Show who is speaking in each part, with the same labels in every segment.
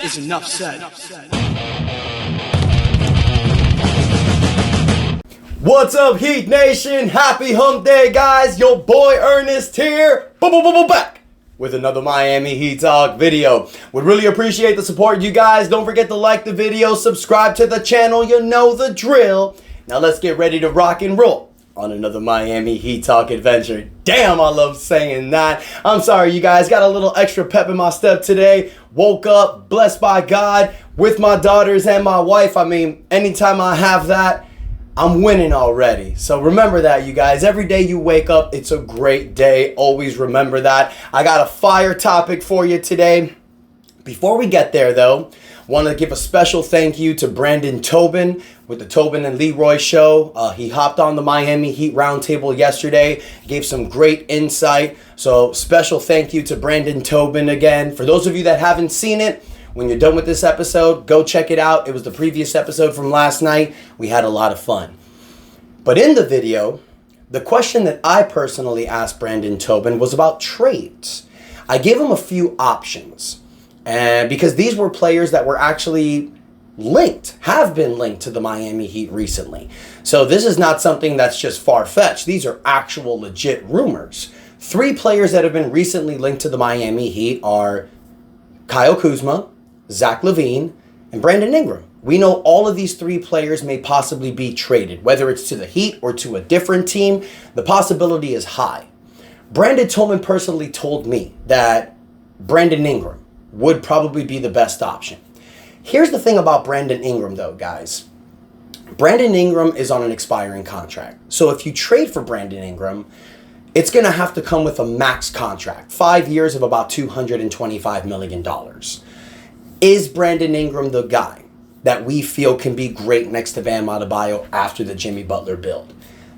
Speaker 1: is enough said.
Speaker 2: What's up, Heat Nation? Happy Hump Day, guys. Your boy Ernest here. Back with another Miami Heat Talk video. Would really appreciate the support, you guys. Don't forget to like the video, subscribe to the channel. You know the drill. Now let's get ready to rock and roll on another Miami Heat Talk adventure. Damn, I love saying that. I'm sorry, you guys. Got a little extra pep in my step today. Woke up, blessed by God, with my daughters and my wife. I mean, anytime I have that, I'm winning already. So remember that, you guys. Every day you wake up, it's a great day. Always remember that. I got a fire topic for you today. Before we get there, though, want to give a special thank you to Brandon Tobin with the Tobin and Leroy show. He hopped on the Miami Heat Roundtable yesterday, gave some great insight. So special thank you to Brandon Tobin again. For those of you that haven't seen it, when you're done with this episode, go check it out. It was the previous episode from last night. We had a lot of fun. But in the video, the question that I personally asked Brandon Tobin was about trades. I gave him a few options. And because these were players that were actually linked, have been linked to the Miami Heat recently. So this is not something that's just far-fetched. These are actual legit rumors. 3 players that have been recently linked to the Miami Heat are Kyle Kuzma, Zach LaVine, and Brandon Ingram. We know all of these 3 players may possibly be traded, whether it's to the Heat or to a different team. The possibility is high. Brandon Tobin personally told me that Brandon Ingram would probably be the best option. Here's the thing about Brandon Ingram, though, guys. Brandon Ingram is on an expiring contract. So if you trade for Brandon Ingram, it's going to have to come with a max contract, 5 years of about $225 million. Is Brandon Ingram the guy that we feel can be great next to Bam Adebayo after the Jimmy Butler build?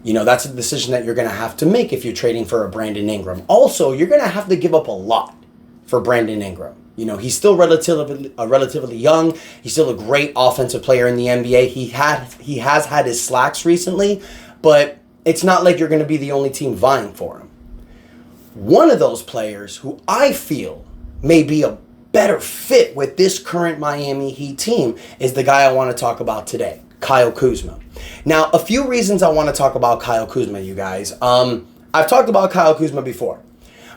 Speaker 2: You know, that's a decision that you're going to have to make if you're trading for a Brandon Ingram. Also, you're going to have to give up a lot for Brandon Ingram. You know, he's still relatively young. He's still a great offensive player in the NBA. He has had his slacks recently, but it's not like you're going to be the only team vying for him. One of those players who I feel may be a better fit with this current Miami Heat team is the guy I want to talk about today, Kyle Kuzma. Now, a few reasons I want to talk about Kyle Kuzma, you guys. I've talked about Kyle Kuzma before,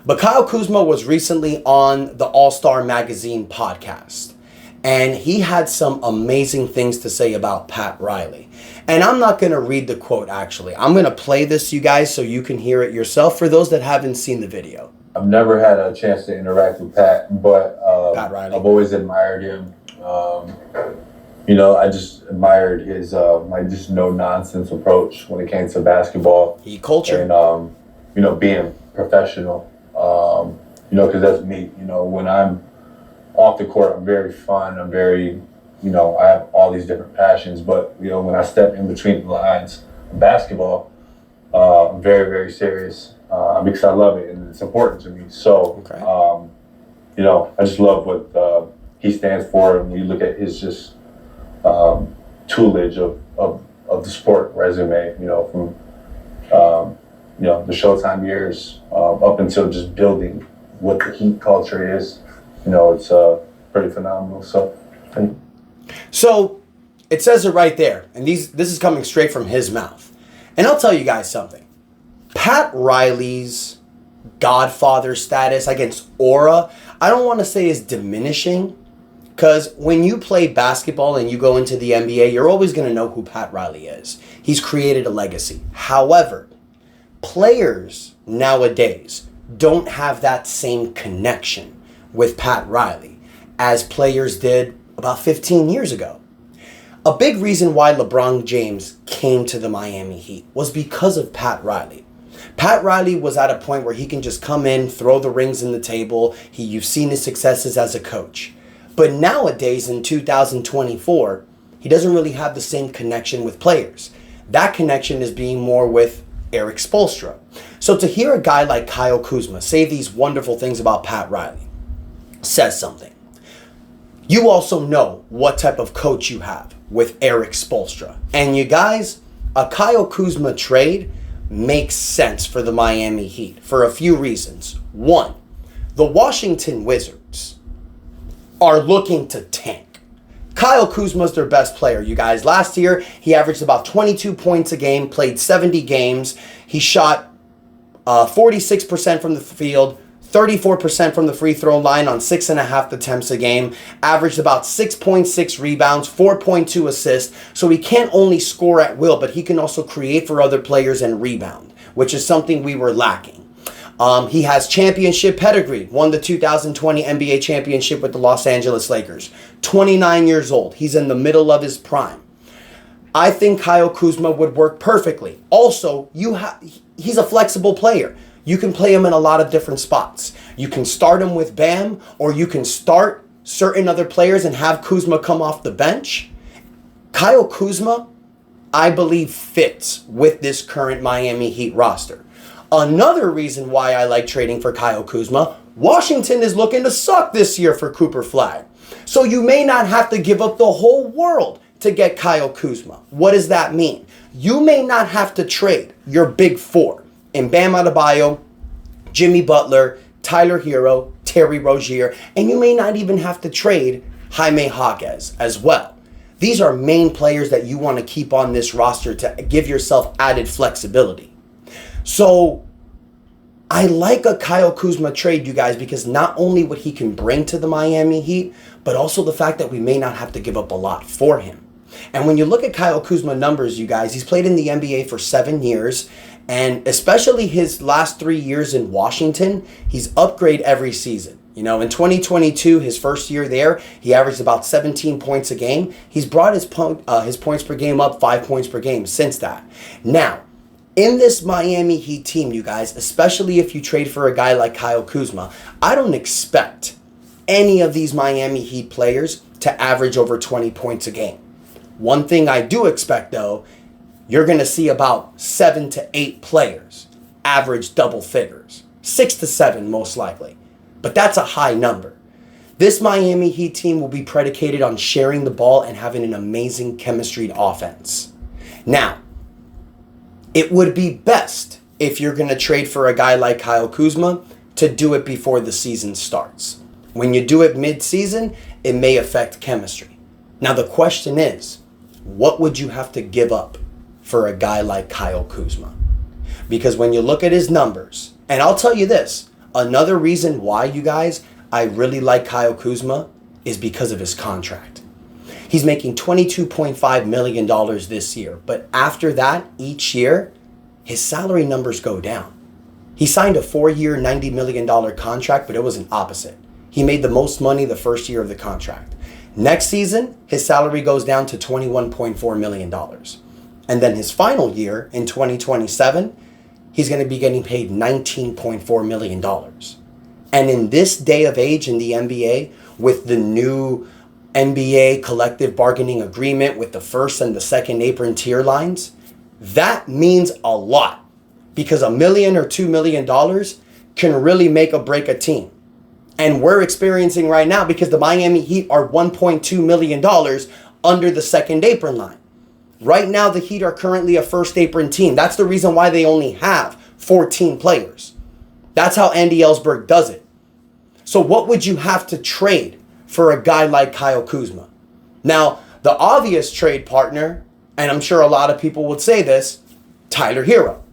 Speaker 2: but Kyle Kuzma was recently on the All-Star Magazine podcast, and he had some amazing things to say about Pat Riley. And I'm not going to read the quote, actually. I'm going to play this, you guys, so you can hear it yourself for those that haven't seen the video.
Speaker 3: I've never had a chance to interact with Pat, but
Speaker 2: Pat Riley.
Speaker 3: I've always admired him. You know, I just admired his just no-nonsense approach when it came to basketball.
Speaker 2: Heat culture.
Speaker 3: And, you know, being professional. You know, because that's me. You know, when I'm off the court, I'm very fun. I'm very, you know, I have all these different passions. But, you know, when I step in between the lines of basketball, I'm very, very serious. Because I love it and it's important to me. So,
Speaker 2: okay.
Speaker 3: You know, I just love what he stands for. And when you look at his just toolage of the sport resume, you know, from, you know, the Showtime years up until just building what the Heat culture is, you know, it's pretty phenomenal.
Speaker 2: So it says it right there. And this is coming straight from his mouth. And I'll tell you guys something. Pat Riley's godfather status, against aura, I don't want to say is diminishing, because when you play basketball and you go into the NBA, you're always going to know who Pat Riley is. He's created a legacy. However, players nowadays don't have that same connection with Pat Riley as players did about 15 years ago. A big reason why LeBron James came to the Miami Heat was because of Pat Riley. Pat Riley was at a point where he can just come in, throw the rings in the table. You've seen his successes as a coach. But nowadays, in 2024, he doesn't really have the same connection with players. That connection is being more with Eric Spoelstra. So to hear a guy like Kyle Kuzma say these wonderful things about Pat Riley says something. You also know what type of coach you have with Eric Spoelstra. And you guys, a Kyle Kuzma trade makes sense for the Miami Heat for a few reasons. One, the Washington Wizards are looking to tank. Kyle Kuzma is their best player, you guys. Last year, he averaged about 22 points a game, played 70 games. He shot 46% from the field, 34% from the free throw line on 6.5 attempts a game, averaged about 6.6 rebounds, 4.2 assists. So he can't only score at will, but he can also create for other players and rebound, which is something we were lacking. He has championship pedigree, won the 2020 NBA championship with the Los Angeles Lakers. 29 years old. He's in the middle of his prime. I think Kyle Kuzma would work perfectly. Also, he's a flexible player. You can play him in a lot of different spots. You can start him with Bam, or you can start certain other players and have Kuzma come off the bench. Kyle Kuzma, I believe, fits with this current Miami Heat roster. Another reason why I like trading for Kyle Kuzma, Washington is looking to suck this year for Cooper Flag. So you may not have to give up the whole world to get Kyle Kuzma. What does that mean? You may not have to trade your big four in Bam Adebayo, Jimmy Butler, Tyler Hero, Terry Rozier, and you may not even have to trade Jaime Jaquez as well. These are main players that you want to keep on this roster to give yourself added flexibility. So I like a Kyle Kuzma trade, you guys, because not only what he can bring to the Miami Heat, but also the fact that we may not have to give up a lot for him. And when you look at Kyle Kuzma numbers, you guys, he's played in the NBA for 7 years, and especially his last 3 years in Washington, he's upgraded every season. You know, in 2022, his first year there, he averaged about 17 points a game. He's brought his points per game up 5 points per game since that. Now, in this Miami Heat team, you guys, especially if you trade for a guy like Kyle Kuzma, I don't expect any of these Miami Heat players to average over 20 points a game. One thing I do expect, though, you're going to see about 7 to 8 players average double figures. 6 to 7, most likely. But that's a high number. This Miami Heat team will be predicated on sharing the ball and having an amazing chemistry offense. Now, it would be best if you're going to trade for a guy like Kyle Kuzma to do it before the season starts. When you do it mid-season, it may affect chemistry. Now the question is, what would you have to give up for a guy like Kyle Kuzma? Because when you look at his numbers, and I'll tell you this, another reason why, you guys, I really like Kyle Kuzma is because of his contract. He's making $22.5 million this year. But after that, each year, his salary numbers go down. He signed a 4-year, $90 million contract, but it was an opposite. He made the most money the first year of the contract. Next season, his salary goes down to $21.4 million. And then his final year, in 2027, he's going to be getting paid $19.4 million. And in this day of age in the NBA, with the new NBA collective bargaining agreement with the first and the second apron tier lines, that means a lot, because $1 million or $2 million can really make or break a team. And we're experiencing right now, because the Miami Heat are $1.2 million under the second apron line. Right now, the Heat are currently a first apron team. That's the reason why they only have 14 players. That's how Andy Ellsberg does it. So what would you have to trade for a guy like Kyle Kuzma? Now, the obvious trade partner, and I'm sure a lot of people would say this, Tyler Hero.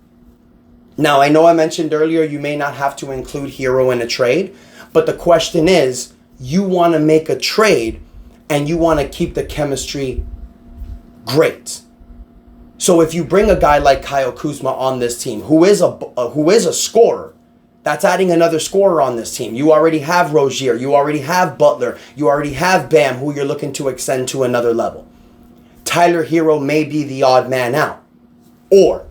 Speaker 2: Now, I know I mentioned earlier you may not have to include Hero in a trade, but the question is, you want to make a trade and you want to keep the chemistry great. So if you bring a guy like Kyle Kuzma on this team, who is a scorer, that's adding another scorer on this team. You already have Rozier, you already have Butler, you already have Bam, who you're looking to extend to another level. Tyler Hero may be the odd man out. Or,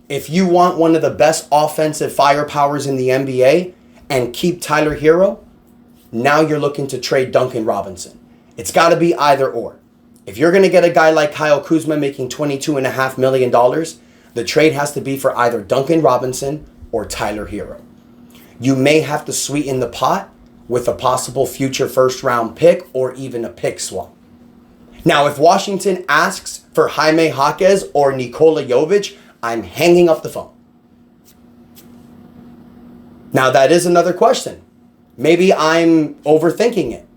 Speaker 2: if you want one of the best offensive firepowers in the NBA and keep Tyler Hero, now you're looking to trade Duncan Robinson. It's got to be either or. If you're going to get a guy like Kyle Kuzma making $22.5 million, the trade has to be for either Duncan Robinson or Tyler Hero. You may have to sweeten the pot with a possible future first-round pick or even a pick swap. Now, if Washington asks for Jaime Jaquez or Nikola Jovic, I'm hanging up the phone. Now, that is another question. Maybe I'm overthinking it.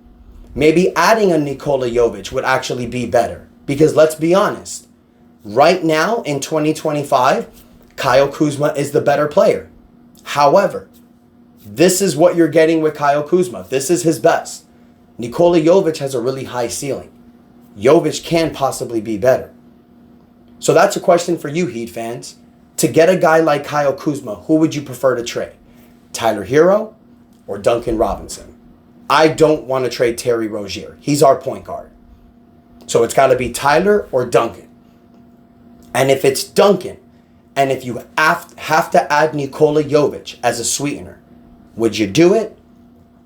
Speaker 2: maybe adding a Nikola Jovic would actually be better. Because let's be honest, right now in 2025, Kyle Kuzma is the better player. However, this is what you're getting with Kyle Kuzma. This is his best. Nikola Jovic has a really high ceiling. Jovic can possibly be better. So that's a question for you, Heat fans. To get a guy like Kyle Kuzma, who would you prefer to trade? Tyler Hero or Duncan Robinson? I don't want to trade Terry Rozier. He's our point guard. So it's got to be Tyler or Duncan. And if it's Duncan, and if you have to add Nikola Jovic as a sweetener, would you do it?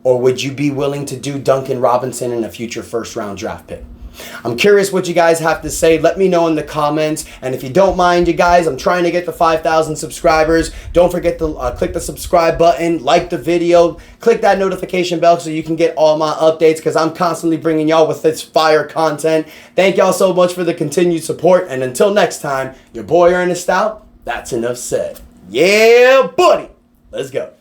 Speaker 2: Or would you be willing to do Duncan Robinson in a future first-round draft pick? I'm curious what you guys have to say. Let me know in the comments. And if you don't mind, you guys, I'm trying to get to 5,000 subscribers. Don't forget to click the subscribe button, like the video, click that notification bell so you can get all my updates because I'm constantly bringing y'all with this fire content. Thank y'all so much for the continued support. And until next time, your boy Ernest out. That's enough said. Yeah, buddy. Let's go.